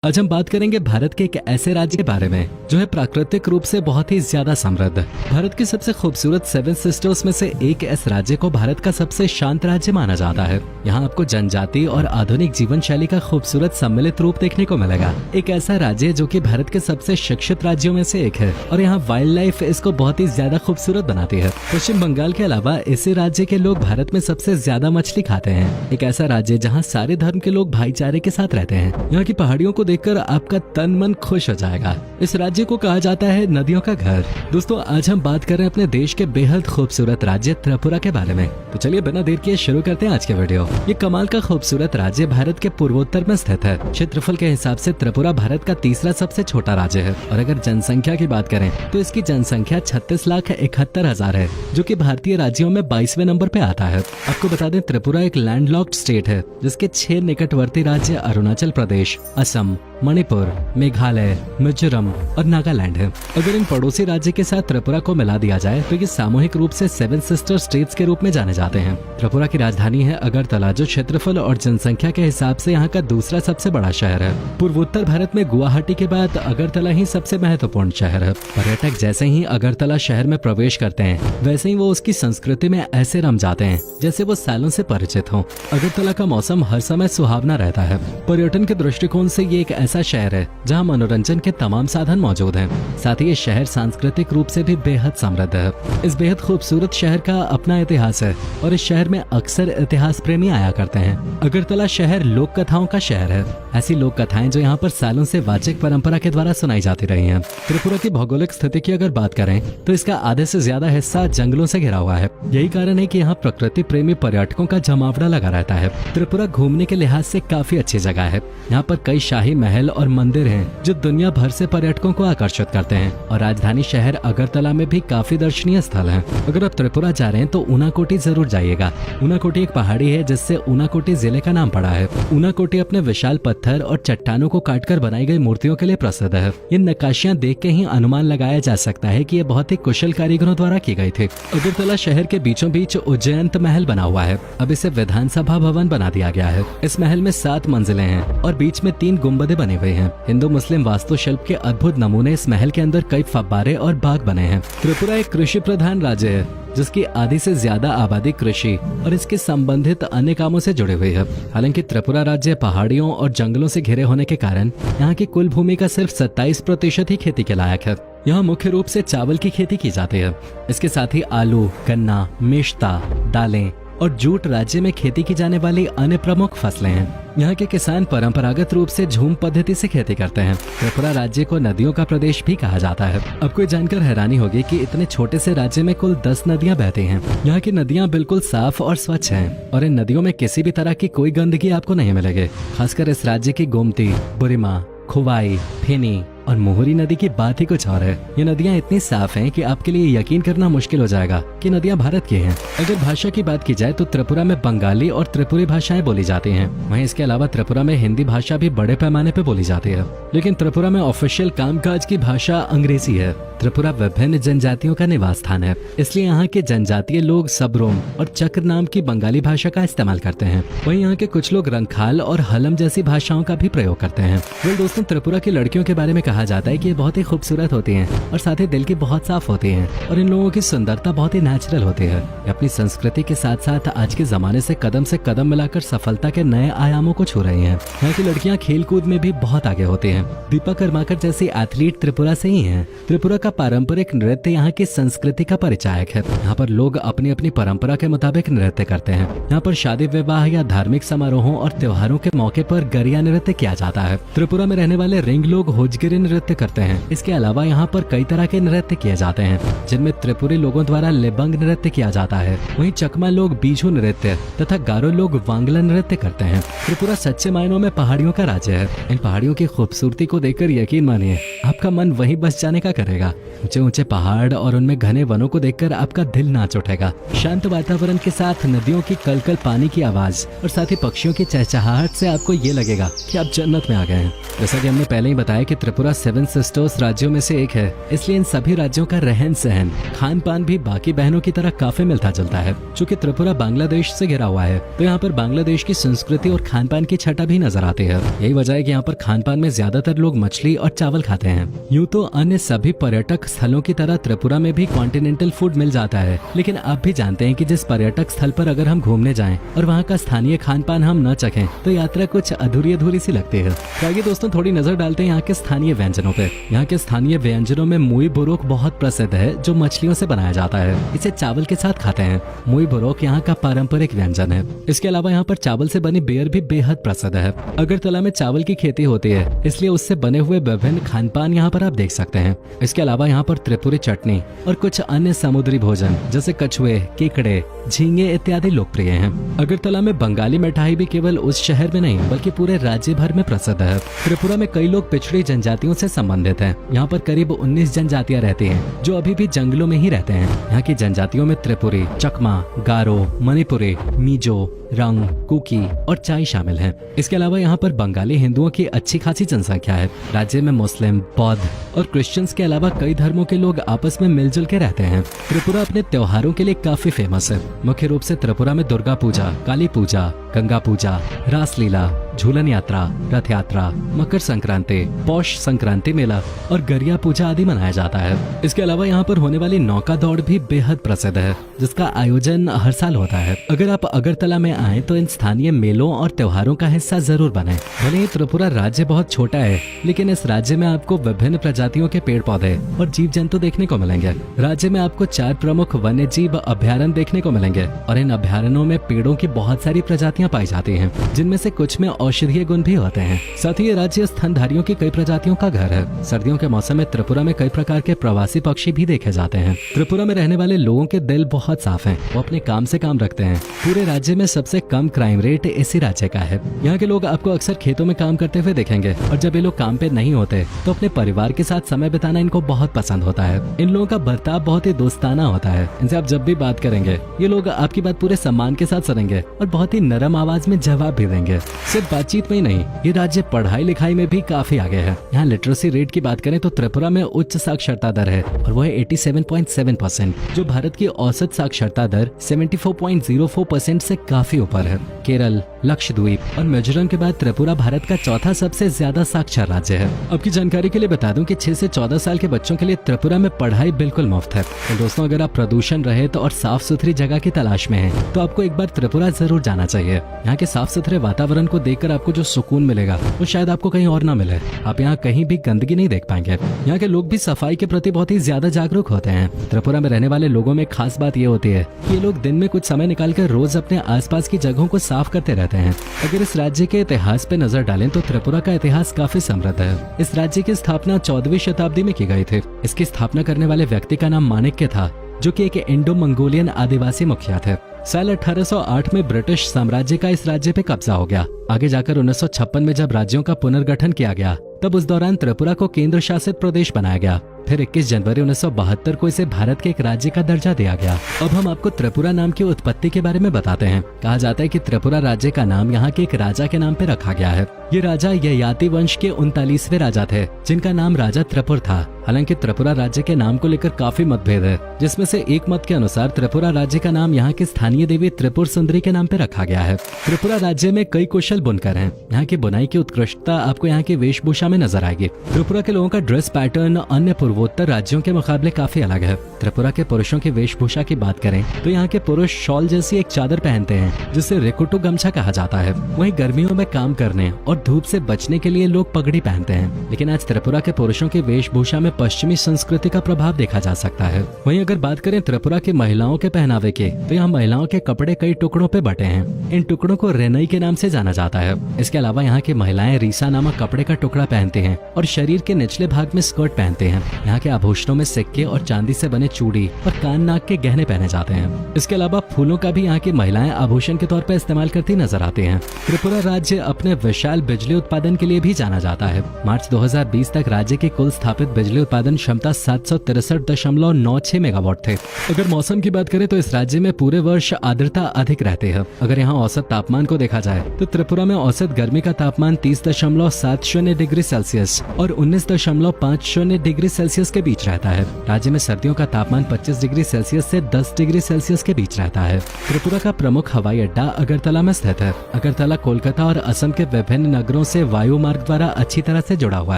आज हम बात करेंगे भारत के एक ऐसे राज्य के बारे में जो है प्राकृतिक रूप से बहुत ही ज्यादा समृद्ध। भारत की सबसे खूबसूरत 7 सिस्टर्स में से एक इस राज्य को भारत का सबसे शांत राज्य माना जाता है। यहाँ आपको जनजाति और आधुनिक जीवन शैली का खूबसूरत सम्मिलित रूप देखने को मिलेगा। एक ऐसा राज्य जो कि भारत के सबसे शिक्षित राज्यों में से एक है और यहाँ वाइल्ड लाइफ इसको बहुत ही ज्यादा खूबसूरत बनाती है। पश्चिम बंगाल के अलावा इसी राज्य के लोग भारत में सबसे ज्यादा मछली खाते हैं। एक ऐसा राज्य जहाँ सारे धर्म के लोग भाईचारे के साथ रहते हैं। यहाँ की पहाड़ियों को देखकर आपका तन मन खुश हो जाएगा। इस राज्य को कहा जाता है नदियों का घर। दोस्तों, आज हम बात कर रहे हैं अपने देश के बेहद खूबसूरत राज्य त्रिपुरा के बारे में। तो चलिए बिना देर किए शुरू करते हैं आज के वीडियो। ये कमाल का खूबसूरत राज्य भारत के पूर्वोत्तर में स्थित है। क्षेत्रफल के हिसाब से त्रिपुरा भारत का तीसरा सबसे छोटा राज्य है और अगर जनसंख्या की बात करें तो इसकी जनसंख्या 36,71,000 है, जो कि भारतीय राज्यों में 22वें नंबर पे आता है। आपको बता दें, त्रिपुरा एक लैंडलॉक्ड स्टेट है जिसके 6 निकटवर्ती राज्य अरुणाचल प्रदेश, असम, मणिपुर, मेघालय, मिजोरम और नागालैंड है। अगर इन पड़ोसी राज्य के साथ त्रिपुरा को मिला दिया जाए तो ये सामूहिक रूप से 7 सिस्टर स्टेट्स के रूप में जाने जाते हैं। त्रिपुरा की राजधानी है अगरतला, जो क्षेत्रफल और जनसंख्या के हिसाब से यहाँ का दूसरा सबसे बड़ा शहर है। पूर्वोत्तर भारत में गुवाहाटी के बाद अगरतला ही सबसे महत्वपूर्ण शहर है। पर्यटक जैसे ही अगरतला शहर में प्रवेश करते हैं वैसे ही वो उसकी संस्कृति में ऐसे रम जाते हैं जैसे वो सालों से परिचित हों। अगरतला का मौसम हर समय सुहावना रहता है। पर्यटन के दृष्टिकोण से ये एक ऐसा शहर है जहां मनोरंजन के तमाम साधन मौजूद हैं। साथ ही ये शहर सांस्कृतिक रूप से भी बेहद समृद्ध है। इस बेहद खूबसूरत शहर का अपना इतिहास है और इस शहर में अक्सर इतिहास प्रेमी आया करते हैं। अगरतला शहर लोक कथाओं का शहर है। ऐसी लोक कथाएं जो यहाँ पर सालों से वाचिक परंपरा के द्वारा सुनाई जाती रही हैं। त्रिपुरा की भौगोलिक स्थिति की अगर बात करें तो इसका आधे से ज्यादा हिस्सा जंगलों से घिरा हुआ है। यही कारण है कि यहाँ प्रकृति प्रेमी पर्यटकों का जमावड़ा लगा रहता है। त्रिपुरा घूमने के लिहाज से काफी अच्छी जगह है। यहाँ पर कई शाही महल और मंदिर हैं जो दुनिया भर से पर्यटकों को आकर्षित करते हैं और राजधानी शहर अगरतला में भी काफी दर्शनीय स्थल हैं। अगर आप त्रिपुरा जा रहे हैं तो ऊनाकोटी जरूर जाइएगा। ऊनाकोटी एक पहाड़ी है जिससे ऊनाकोटी जिले का नाम पड़ा है। ऊनाकोटी अपने विशाल पत्थर और चट्टानों को काटकर बनाई गई मूर्तियों के लिए प्रसिद्ध है। ये नक्काशियां देख के ही अनुमान लगाया जा सकता है कि ये बहुत ही कुशल कारीगरों द्वारा की गई थी। अगरतला शहर के बीचों बीच उज्जयंत महल बना हुआ है। अब इसे विधानसभा भवन बना दिया गया है। इस महल में 7 मंजिलें हैं और बीच में 3 गुंबदें बने हुए हैं। हिंदू मुस्लिम वास्तुशिल्प के अद्भुत नमूने इस महल के अंदर कई फव्वारे और बाग बने हैं। त्रिपुरा एक कृषि प्रधान राज्य है जिसकी आधी से ज्यादा आबादी कृषि और इसके संबंधित अन्य कामों से जुड़े हुए है। हालांकि त्रिपुरा राज्य पहाड़ियों और जंगलों से घिरे होने के कारण यहाँ की कुल भूमि का सिर्फ 27% ही खेती के लायक है। यहाँ मुख्य रूप से चावल की खेती की जाती है। इसके साथ ही आलू, गन्ना, मेश्ता, दालें और जूट राज्य में खेती की जाने वाली अन्य प्रमुख फसलें हैं। यहाँ के किसान परंपरागत रूप से झूम पद्धति से खेती करते हैं। त्रिपुरा राज्य को नदियों का प्रदेश भी कहा जाता है। आपको ये जानकर हैरानी होगी कि इतने छोटे से राज्य में कुल 10 नदियाँ बहती हैं। यहाँ की नदियाँ बिल्कुल साफ और स्वच्छ हैं और इन नदियों में किसी भी तरह की कोई गंदगी आपको नहीं मिलेगी। खासकर इस राज्य की गोमती, बुरिमा, खुवाई, फेनी और मोहरी नदी की बात ही कुछ और है। ये नदियाँ इतनी साफ हैं कि आपके लिए यकीन करना मुश्किल हो जाएगा कि नदियाँ भारत की हैं। अगर भाषा की बात की जाए तो त्रिपुरा में बंगाली और त्रिपुरी भाषाएं बोली जाती हैं। वहीं इसके अलावा त्रिपुरा में हिंदी भाषा भी बड़े पैमाने पे बोली जाती है। लेकिन त्रिपुरा में ऑफिशियल कामकाज की भाषा अंग्रेजी है। त्रिपुरा विभिन्न जनजातियों का निवास स्थान है, इसलिए यहाँ के जनजातीय लोग सबरोम और चक्र नाम की बंगाली भाषा का इस्तेमाल करते हैं। वहीं यहाँ के कुछ लोग रंगखाल और हलम जैसी भाषाओं का भी प्रयोग करते हैं। दोस्तों, त्रिपुरा की लड़कियों के बारे में कहा जाता है कि ये बहुत ही खूबसूरत होती हैं और साथ ही दिल की बहुत साफ होती हैं और इन लोगों की सुंदरता बहुत ही नेचुरल होती है। ये अपनी संस्कृति के साथ साथ आज के जमाने से कदम मिलाकर सफलता के नए आयामों को छू रही हैं। यहाँ की लड़कियाँ खेल कूद में भी बहुत आगे होती हैं। दीपा कर्माकर जैसी एथलीट त्रिपुरा से ही हैं। त्रिपुरा का पारंपरिक नृत्य यहाँ की संस्कृति का परिचायक है। यहाँ पर लोग अपनी अपनी परंपरा के मुताबिक नृत्य करते हैं। यहाँ पर शादी विवाह या धार्मिक समारोहों और त्योहारों के मौके पर गरिया नृत्य किया जाता है। त्रिपुरा में रहने वाले रिंग लोग होजगिरी नृत्य करते हैं। इसके अलावा यहाँ पर कई तरह के नृत्य किए जाते हैं, जिनमें त्रिपुरी लोगों द्वारा लेबंग नृत्य किया जाता है। वहीं चकमा लोग बीजू नृत्य तथा गारो लोग वांगला नृत्य करते हैं। त्रिपुरा सच्चे मायनों में पहाड़ियों का राज्य है। इन पहाड़ियों की खूबसूरती को देखकर यकीन मानिए आपका मन वहीं बस जाने का करेगा। ऊंचे ऊंचे पहाड़ और उनमें घने वनों को देखकर आपका दिल नाच उठेगा। शांत वातावरण के साथ नदियों की कलकल पानी की आवाज और साथ ही पक्षियों की चहचहाहट से आपको ये लगेगा कि आप जन्नत में आ गए हैं। जैसा कि हमने पहले ही बताया कि त्रिपुरा सेवन सिस्टर्स राज्यों में से एक है, इसलिए इन सभी राज्यों का रहन सहन, खान पान भी बाकी बहनों की तरह काफी मिलता जुलता है। चूंकि त्रिपुरा बांग्लादेश से घिरा हुआ है, तो यहाँ पर बांग्लादेश की संस्कृति और खान पान की छटा भी नजर आती है। यही वजह है कि यहाँ पर खान पान में ज्यादातर लोग मछली और चावल खाते हैं। यूँ तो अन्य सभी पर्यटक स्थलों की तरह त्रिपुरा में भी कॉन्टिनेंटल फूड मिल जाता है, लेकिन आप भी जानते हैं कि जिस पर्यटक स्थल पर अगर हम घूमने जाएं और वहाँ का स्थानीय खान पान हम न चखें तो यात्रा कुछ अधूरी सी लगती है। तो आइए दोस्तों थोड़ी नजर डालते हैं यहाँ के स्थानीय व्यंजनों पे। यहाँ के स्थानीय व्यंजनों में मुई बुरोक बहुत प्रसिद्ध है, जो मछलियों से बनाया जाता है। इसे चावल के साथ खाते हैं। मुई बुरोक यहाँ का पारंपरिक व्यंजन है। इसके अलावा यहाँ पर चावल से बनी बेर भी बेहद प्रसिद्ध है। अगरतला में चावल की खेती होती है, इसलिए उससे बने हुए विभिन्न खान पान यहाँ पर आप देख सकते हैं। इसके अलावा यहाँ पर त्रिपुरी चटनी और कुछ अन्य समुद्री भोजन जैसे कछुए, केकड़े, झींगे इत्यादि लोकप्रिय हैं। अगरतला में बंगाली मिठाई भी केवल उस शहर में नहीं बल्कि पूरे राज्य भर में प्रसिद्ध है। त्रिपुरा में कई लोग पिछड़ी जनजातियों से संबंधित हैं। यहाँ पर करीब 19 जनजातियाँ रहती हैं, जो अभी भी जंगलों में ही रहते हैं। यहाँ की जनजातियों में त्रिपुरी, चकमा, गारो, मणिपुरी, मिजो, रंग, कुकी और चाई शामिल हैं। इसके अलावा यहाँ पर बंगाली हिंदुओं की अच्छी खासी जनसंख्या है। राज्य में मुस्लिम, बौद्ध और क्रिश्चियंस के अलावा कई धर्मों के लोग आपस में मिलजुल के रहते हैं। त्रिपुरा अपने त्योहारों के लिए काफी फेमस है। मुख्य रूप से त्रिपुरा में दुर्गा पूजा, काली पूजा, गंगा पूजा, रासलीला, झूलन यात्रा, रथ यात्रा, मकर संक्रांति, पौष संक्रांति मेला और गरिया पूजा आदि मनाया जाता है। इसके अलावा यहाँ पर होने वाली नौका दौड़ भी बेहद प्रसिद्ध है, जिसका आयोजन हर साल होता है। अगर आप अगरतला में आए तो इन स्थानीय मेलों और त्योहारों का हिस्सा जरूर बने। भले ही त्रिपुरा राज्य बहुत छोटा है, लेकिन इस राज्य में आपको विभिन्न प्रजातियों के पेड़ पौधे और जीव जंतु देखने को मिलेंगे। राज्य में आपको 4 प्रमुख वन्य जीव अभ्यारण्य देखने को मिलेंगे और इन अभ्यारण्यों में पेड़ों की बहुत सारी प्रजातियां पाई जाती हैं, जिनमें से कुछ में औषधीय गुण भी होते हैं। साथ ही ये राज्य स्तनधारियों की कई प्रजातियों का घर है। सर्दियों के मौसम में त्रिपुरा में कई प्रकार के प्रवासी पक्षी भी देखे जाते हैं। त्रिपुरा में रहने वाले लोगों के दिल बहुत साफ हैं, वो अपने काम से काम रखते हैं। पूरे राज्य में सबसे कम क्राइम रेट इसी राज्य का है। यहाँ के लोग आपको अक्सर खेतों में काम करते हुए देखेंगे और जब ये लोग काम पे नहीं होते तो अपने परिवार के साथ समय बिताना इनको बहुत पसंद होता है। इन लोगों का बर्ताव बहुत ही दोस्ताना होता है। इनसे आप जब भी बात करेंगे ये लोग आपकी बात पूरे सम्मान के साथ सुनेंगे और बहुत ही नरम आवाज में जवाब भी देंगे। सिर्फ बातचीत में ही नहीं, ये राज्य पढ़ाई लिखाई में भी काफी आगे है। यहाँ लिटरेसी रेट की बात करें तो त्रिपुरा में उच्च साक्षरता दर है और वो है 87.7%, जो भारत की औसत साक्षरता दर 74.04% से काफी ऊपर है। केरल, लक्षद्वीप और मिजोरम के बाद त्रिपुरा भारत का चौथा सबसे ज्यादा साक्षर राज्य है। आपकी जानकारी के लिए बता दूं कि 6 से 14 साल के बच्चों के लिए त्रिपुरा में पढ़ाई बिल्कुल मुफ्त है। तो दोस्तों, अगर आप प्रदूषण रहित और साफ सुथरी जगह की तलाश में हैं, तो आपको एक बार त्रिपुरा जरूर जाना चाहिए। यहाँ के साफ सुथरे वातावरण को देखकर आपको जो सुकून मिलेगा वो शायद आपको कहीं और ना मिले। आप यहाँ कहीं भी गंदगी नहीं देख पाएंगे। यहाँ के लोग भी सफाई के प्रति बहुत ही ज्यादा जागरूक होते हैं। त्रिपुरा में रहने वाले लोगों में खास बात ये होती है कि ये लोग दिन में कुछ समय निकालकर रोज अपने आसपास की जगहों को साफ करते रहते हैं। अगर इस राज्य के इतिहास पे नजर डालें तो त्रिपुरा का इतिहास काफी समृद्ध है। इस राज्य की स्थापना 14वीं शताब्दी में की गई थी। इसकी स्थापना करने वाले व्यक्ति का नाम माणिक्य था, जो कि एक इंडो मंगोलियन आदिवासी मुखिया थे। साल 1808 में ब्रिटिश साम्राज्य का इस राज्य पे कब्जा हो गया। आगे जाकर 1956 में जब राज्यों का पुनर्गठन किया गया, तब उस दौरान त्रिपुरा को केंद्र शासित प्रदेश बनाया गया। फिर 21 जनवरी 1972 को इसे भारत के एक राज्य का दर्जा दिया गया। अब हम आपको त्रिपुरा नाम की उत्पत्ति के बारे में बताते हैं। कहा जाता है कि त्रिपुरा राज्य का नाम यहाँ के एक राजा के नाम पे रखा गया है। ये राजा ययाति वंश के 39वें राजा थे, जिनका नाम राजा त्रिपुर था। हालांकि त्रिपुरा राज्य के नाम को लेकर काफी मतभेद है, जिसमें से एक मत के अनुसार त्रिपुरा राज्य का नाम यहाँ की स्थानीय देवी त्रिपुर सुंदरी के नाम पे रखा गया है। त्रिपुरा राज्य में कई कुशल बुनकर हैं। यहाँ की बुनाई की उत्कृष्टता आपको यहाँ की वेशभूषा में नजर आएगी। त्रिपुरा के लोगों का ड्रेस पैटर्न अन्य पूर्वोत्तर राज्यों के मुकाबले काफी अलग है। त्रिपुरा के पुरुषों की वेशभूषा की बात करें तो यहाँ के पुरुष शॉल जैसी एक चादर पहनते हैं, जिसे रिकुटू गमछा कहा जाता है। वहीं गर्मियों में काम करने और धूप से बचने के लिए लोग पगड़ी पहनते हैं। लेकिन आज त्रिपुरा के पुरुषों की वेशभूषा में पश्चिमी संस्कृति का प्रभाव देखा जा सकता है। वहीं अगर बात करें त्रिपुरा की महिलाओं के पहनावे की, तो यहाँ महिलाओं के कपड़े कई टुकड़ों पे बटे हैं। इन टुकड़ों को रेनई के नाम से जाना जाता है। इसके अलावा यहाँ की महिलाएं रीसा नामक कपड़े का टुकड़ा पहनती हैं और शरीर के निचले भाग में स्कर्ट पहनते हैं। यहाँ के आभूषणों में सिक्के और चांदी से बने चूड़ी और कान नाक के गहने पहने जाते हैं। इसके अलावा फूलों का भी यहाँ की महिलाएं आभूषण के तौर पर इस्तेमाल करती नजर आती हैं। त्रिपुरा राज्य अपने विशाल बिजली उत्पादन के लिए भी जाना जाता है। मार्च 2020 तक राज्य की कुल स्थापित बिजली उत्पादन क्षमता 763.96 मेगावाट थे। अगर मौसम की बात करें तो इस राज्य में पूरे वर्ष आर्द्रता अधिक रहती है। अगर यहाँ औसत तापमान को देखा जाए तो त्रिपुरा में औसत गर्मी का तापमान 30.70 डिग्री सेल्सियस और 19.50 डिग्री सेल्सियस के बीच रहता है। राज्य में सर्दियों का तापमान 25 डिग्री सेल्सियस से 10 डिग्री सेल्सियस के बीच रहता है। त्रिपुरा का प्रमुख हवाई अड्डा अगरतला में स्थित है। अगरतला कोलकाता और असम के विभिन्न नगरों से वायु मार्ग द्वारा अच्छी तरह से जुड़ा हुआ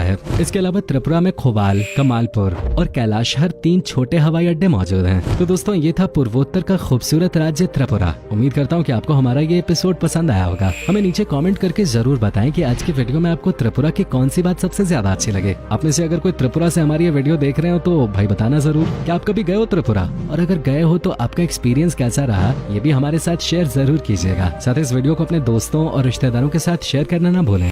है। इसके अलावा त्रिपुरा में खोवाल, कमालपुर और कैलाशहर 3 छोटे हवाई अड्डे मौजूद हैं। तो दोस्तों ये था पूर्वोत्तर का खूबसूरत राज्य त्रिपुरा। उम्मीद करता हूँ कि आपको हमारा ये एपिसोड पसंद आया होगा। हमें नीचे कमेंट करके जरूर बताएं कि आज की वीडियो में आपको त्रिपुरा की कौन सी बात सबसे ज्यादा अच्छी लगे। आप में से अगर कोई त्रिपुरा से हमारी ये वीडियो देख रहे हो तो भाई बताना जरूर कि आप कभी गए हो त्रिपुरा, और अगर गए हो तो आपका एक्सपीरियंस कैसा रहा ये भी हमारे साथ शेयर जरूर कीजिएगा। साथ ही इस वीडियो को अपने दोस्तों और रिश्तेदारों के साथ शेयर करना ना भूलें।